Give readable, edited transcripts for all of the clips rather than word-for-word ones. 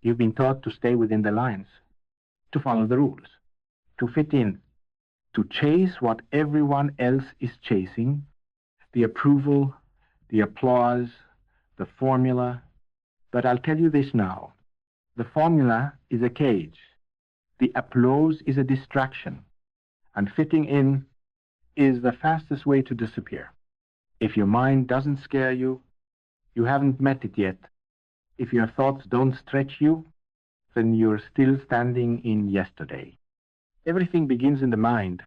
You've been taught to stay within the lines, to follow the rules, to fit in, to chase what everyone else is chasing, the approval, the applause, the formula. But I'll tell you this now. The formula is a cage. The applause is a distraction. And fitting in is the fastest way to disappear. If your mind doesn't scare you, you haven't met it yet. If your thoughts don't stretch you, then you're still standing in yesterday. Everything begins in the mind,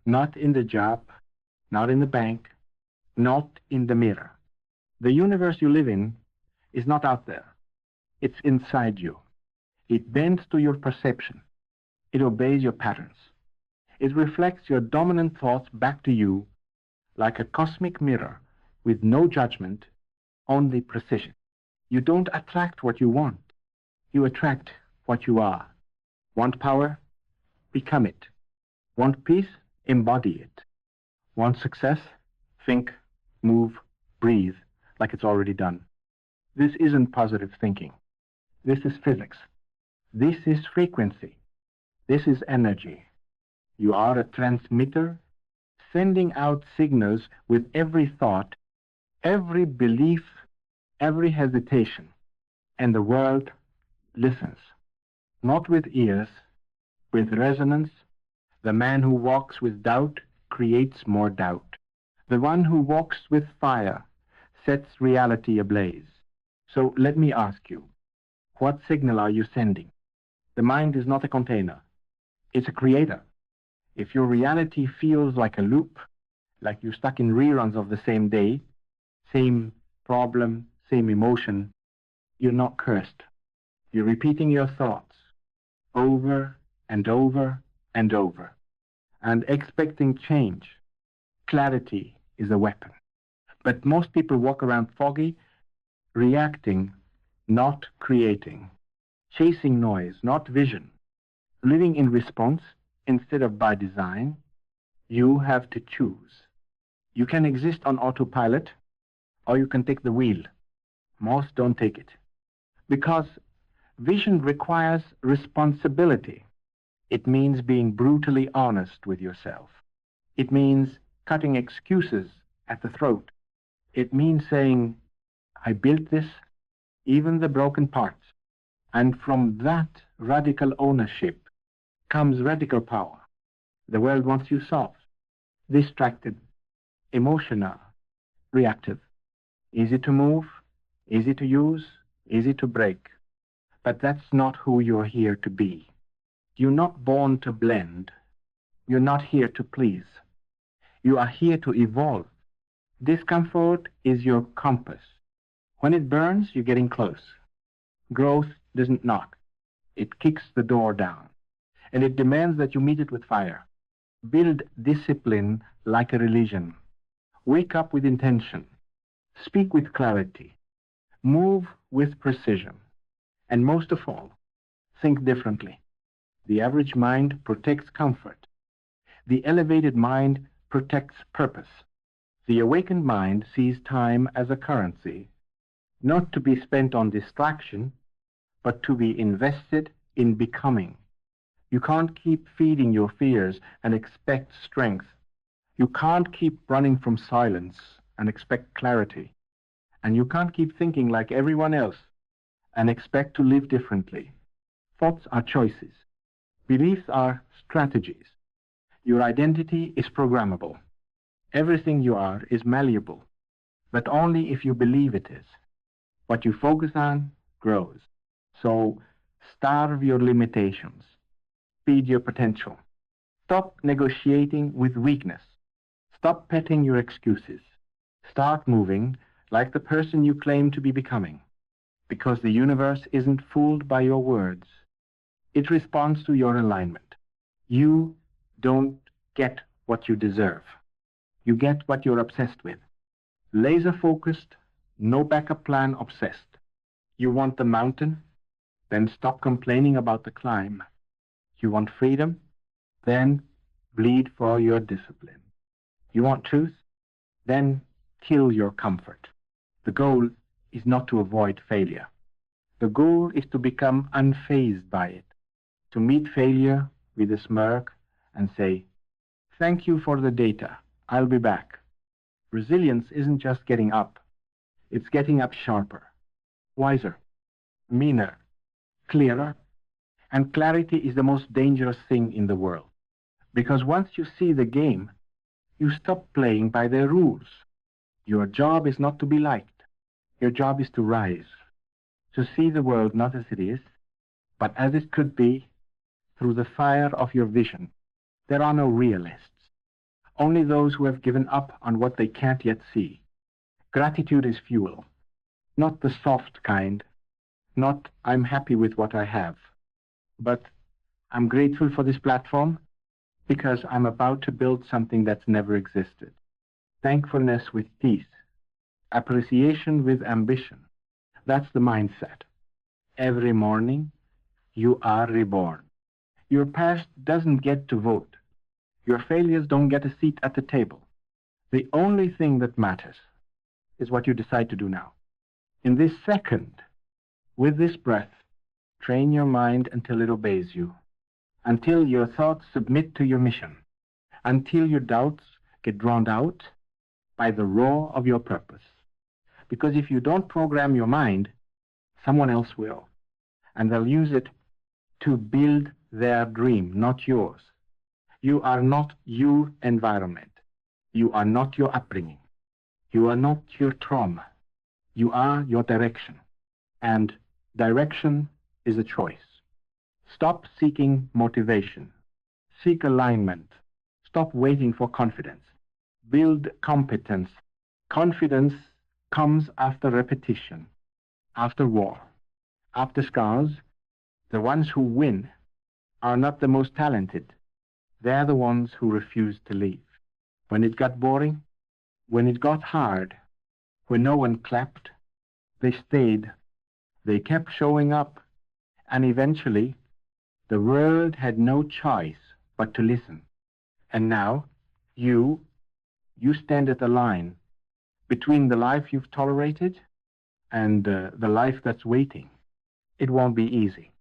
not in the job, not in the bank, not in the mirror. The universe you live in is not out there. It's inside you. It bends to your perception. It obeys your patterns. It reflects your dominant thoughts back to you like a cosmic mirror with no judgment, only precision. You don't attract what you want. You attract what you are. Want power? Become it. Want peace? Embody it. Want success? Think, move, breathe like it's already done. This isn't positive thinking. This is physics. This is frequency. This is energy. You are a transmitter sending out signals with every thought, every belief, every hesitation. And the world listens. Not with ears, with resonance. The man who walks with doubt creates more doubt. The one who walks with fire sets reality ablaze. So let me ask you, what signal are you sending? The mind is not a container. It's a creator. If your reality feels like a loop, like you're stuck in reruns of the same day, same problem, same emotion, you're not cursed. You're repeating your thoughts over and over and over and expecting change. Clarity is a weapon. But most people walk around foggy, reacting, not creating, chasing noise, not vision, living in response instead of by design. You have to choose. You can exist on autopilot, or you can take the wheel. Most don't take it. Because vision requires responsibility. It means being brutally honest with yourself. It means cutting excuses at the throat. It means saying, I built this, even the broken parts. And from that radical ownership comes radical power. The world wants you soft, distracted, emotional, reactive, easy to move, easy to use, easy to break. But that's not who you're here to be. You're not born to blend. You're not here to please. You are here to evolve. Discomfort is your compass. When it burns, you're getting close. Growth doesn't knock. It kicks the door down. And it demands that you meet it with fire. Build discipline like a religion. Wake up with intention. Speak with clarity. Move with precision. And most of all, think differently. The average mind protects comfort. The elevated mind protects purpose. The awakened mind sees time as a currency, not to be spent on distraction, but to be invested in becoming. You can't keep feeding your fears and expect strength. You can't keep running from silence and expect clarity. And you can't keep thinking like everyone else and expect to live differently. Thoughts are choices. Beliefs are strategies. Your identity is programmable. Everything you are is malleable, but only if you believe it is. What you focus on grows. So starve your limitations. Feed your potential. Stop negotiating with weakness. Stop petting your excuses. Start moving like the person you claim to be becoming. Because the universe isn't fooled by your words. It responds to your alignment. You don't get what you deserve. You get what you're obsessed with. Laser focused, no backup plan obsessed. You want the mountain? Then stop complaining about the climb. You want freedom? Then bleed for your discipline. You want truth? Then kill your comfort. The goal is not to avoid failure. The goal is to become unfazed by it, to meet failure with a smirk and say, "Thank you for the data. I'll be back." Resilience isn't just getting up, it's getting up sharper, wiser, meaner, clearer. And clarity is the most dangerous thing in the world. Because once you see the game, you stop playing by their rules. Your job is not to be liked. Your job is to rise, to see the world not as it is, but as it could be through the fire of your vision. There are no realists, only those who have given up on what they can't yet see. Gratitude is fuel, not the soft kind, not "I'm happy with what I have," but "I'm grateful for this platform because I'm about to build something that's never existed." Thankfulness with peace, appreciation with ambition. That's the mindset. Every morning, you are reborn. Your past doesn't get to vote. Your failures don't get a seat at the table. The only thing that matters is what you decide to do now. In this second, with this breath, train your mind until it obeys you, until your thoughts submit to your mission, until your doubts get drowned out by the roar of your purpose. Because if you don't program your mind, someone else will, and they'll use it to build their dream, not yours. You are not your environment. You are not your upbringing. You are not your trauma. You are your direction. And direction is a choice. Stop seeking motivation. Seek alignment. Stop waiting for confidence. Build competence. Confidence comes after repetition, after war, after scars. The ones who win are not the most talented. They're the ones who refuse to leave. When it got boring, when it got hard, when no one clapped, they stayed. They kept showing up. And eventually, the world had no choice but to listen. And now, you stand at the line between the life you've tolerated and the life that's waiting. It won't be easy.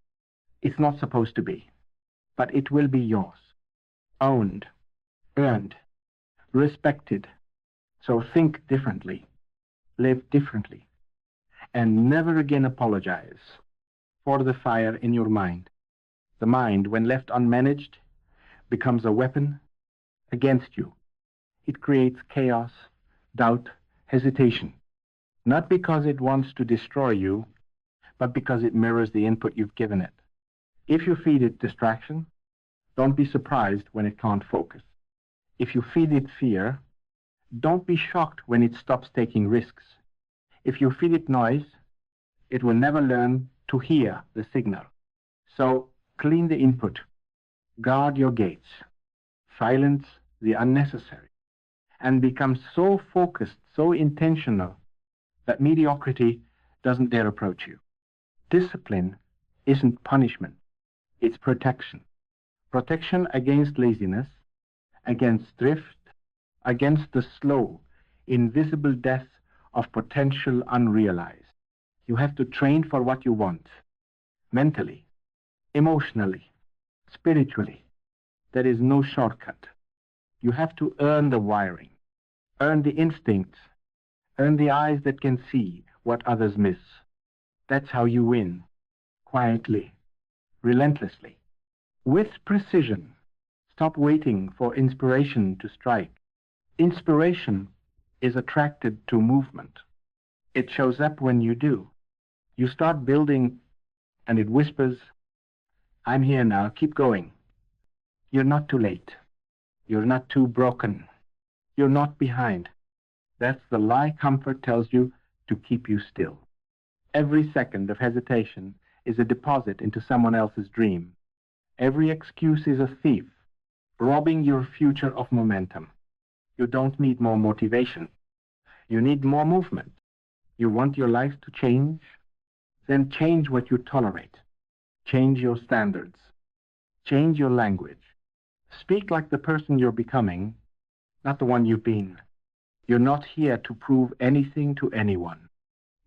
It's not supposed to be. But it will be yours. Owned, earned, respected. So think differently, live differently, and never again apologize for the fire in your mind. The mind, when left unmanaged, becomes a weapon against you. It creates chaos, doubt, hesitation, not because it wants to destroy you, but because it mirrors the input you've given it. If you feed it distraction, don't be surprised when it can't focus. If you feed it fear, don't be shocked when it stops taking risks. If you feed it noise, it will never learn to hear the signal. So clean the input, guard your gates, silence the unnecessary, and become so focused, so intentional, that mediocrity doesn't dare approach you. Discipline isn't punishment, it's protection. Protection against laziness, against drift, against the slow, invisible death of potential unrealized. You have to train for what you want, mentally, emotionally, spiritually. There is no shortcut. You have to earn the wiring, earn the instincts, earn the eyes that can see what others miss. That's how you win, quietly, relentlessly, with precision. Stop waiting for inspiration to strike. Inspiration is attracted to movement. It shows up when you do. You start building, and it whispers, "I'm here now, keep going." You're not too late. You're not too broken. You're not behind. That's the lie comfort tells you to keep you still. Every second of hesitation is a deposit into someone else's dream. Every excuse is a thief, robbing your future of momentum. You don't need more motivation. You need more movement. You want your life to change? Then change what you tolerate. Change your standards. Change your language. Speak like the person you're becoming, not the one you've been. You're not here to prove anything to anyone.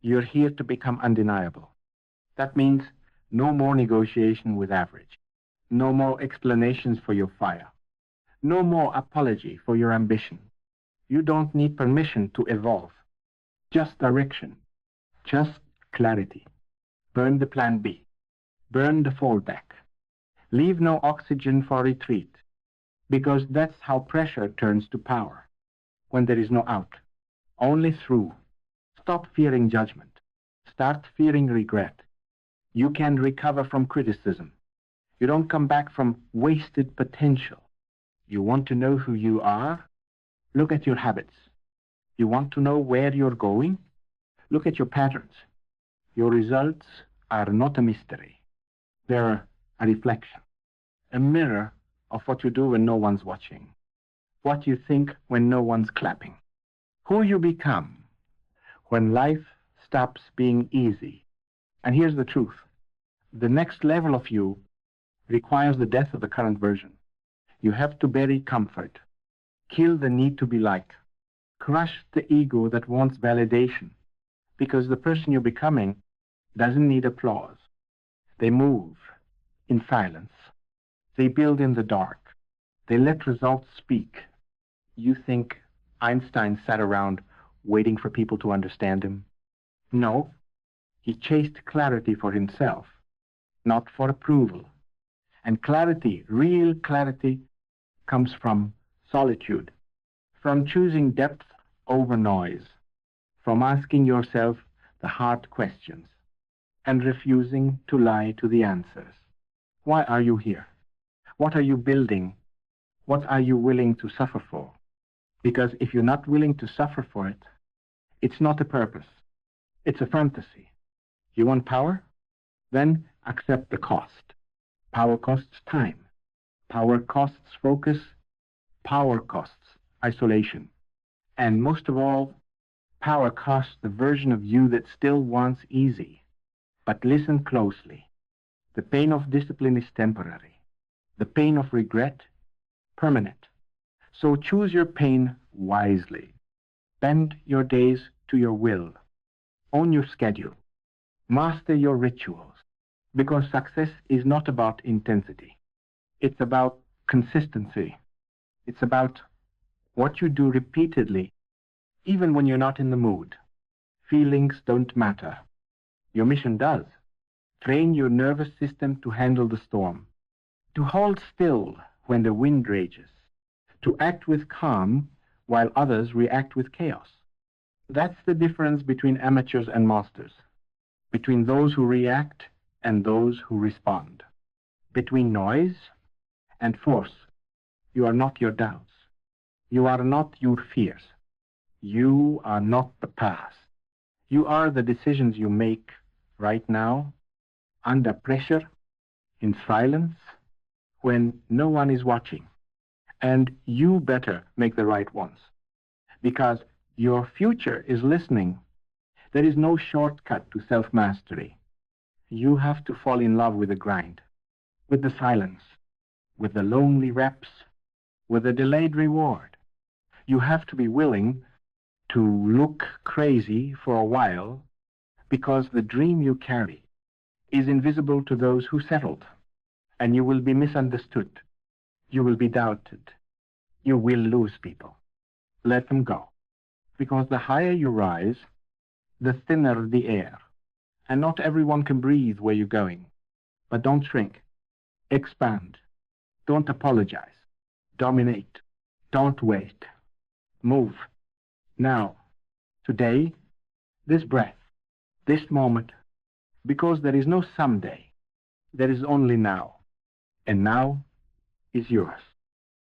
You're here to become undeniable. That means no more negotiation with average, no more explanations for your fire, no more apology for your ambition. You don't need permission to evolve, just direction, just clarity. Burn the plan B, burn the fallback. Leave no oxygen for retreat, because that's how pressure turns to power, when there is no out, only through. Stop fearing judgment. Start fearing regret. You can recover from criticism. You don't come back from wasted potential. You want to know who you are? Look at your habits. You want to know where you're going? Look at your patterns. Your results are not a mystery. They're a reflection, a mirror of what you do when no one's watching, what you think when no one's clapping, who you become when life stops being easy. And here's the truth. The next level of you requires the death of the current version. You have to bury comfort, kill the need to be liked, crush the ego that wants validation, because the person you're becoming doesn't need applause. They move in silence. They build in the dark. They let results speak. You think Einstein sat around waiting for people to understand him? No, he chased clarity for himself, not for approval. And clarity, real clarity, comes from solitude, from choosing depth over noise, from asking yourself the hard questions and refusing to lie to the answers. Why are you here? What are you building? What are you willing to suffer for? Because if you're not willing to suffer for it, it's not a purpose. It's a fantasy. You want power? Then accept the cost. Power costs time. Power costs focus. Power costs isolation. And most of all, power costs the version of you that still wants easy. But listen closely. The pain of discipline is temporary. The pain of regret, permanent. So choose your pain wisely. Bend your days to your will. Own your schedule. Master your rituals. Because success is not about intensity. It's about consistency. It's about what you do repeatedly, even when you're not in the mood. Feelings don't matter. Your mission does. Train your nervous system to handle the storm, to hold still when the wind rages, to act with calm while others react with chaos. That's the difference between amateurs and masters, between those who react and those who respond, between noise and force. You are not your doubts. You are not your fears. You are not the past. You are the decisions you make right now, under pressure, in silence, when no one is watching. And you better make the right ones, because your future is listening. There is no shortcut to self-mastery. You have to fall in love with the grind, with the silence, with the lonely reps, with the delayed reward. You have to be willing to look crazy for a while, because the dream you carry is invisible to those who settled, and you will be misunderstood. You will be doubted. You will lose people. Let them go, because the higher you rise, the thinner the air, and not everyone can breathe where you're going. But don't shrink. Expand. Don't apologize. Dominate. Don't wait. Move. Now, today, this breath, this moment, because there is no someday. There is only now. And now is yours.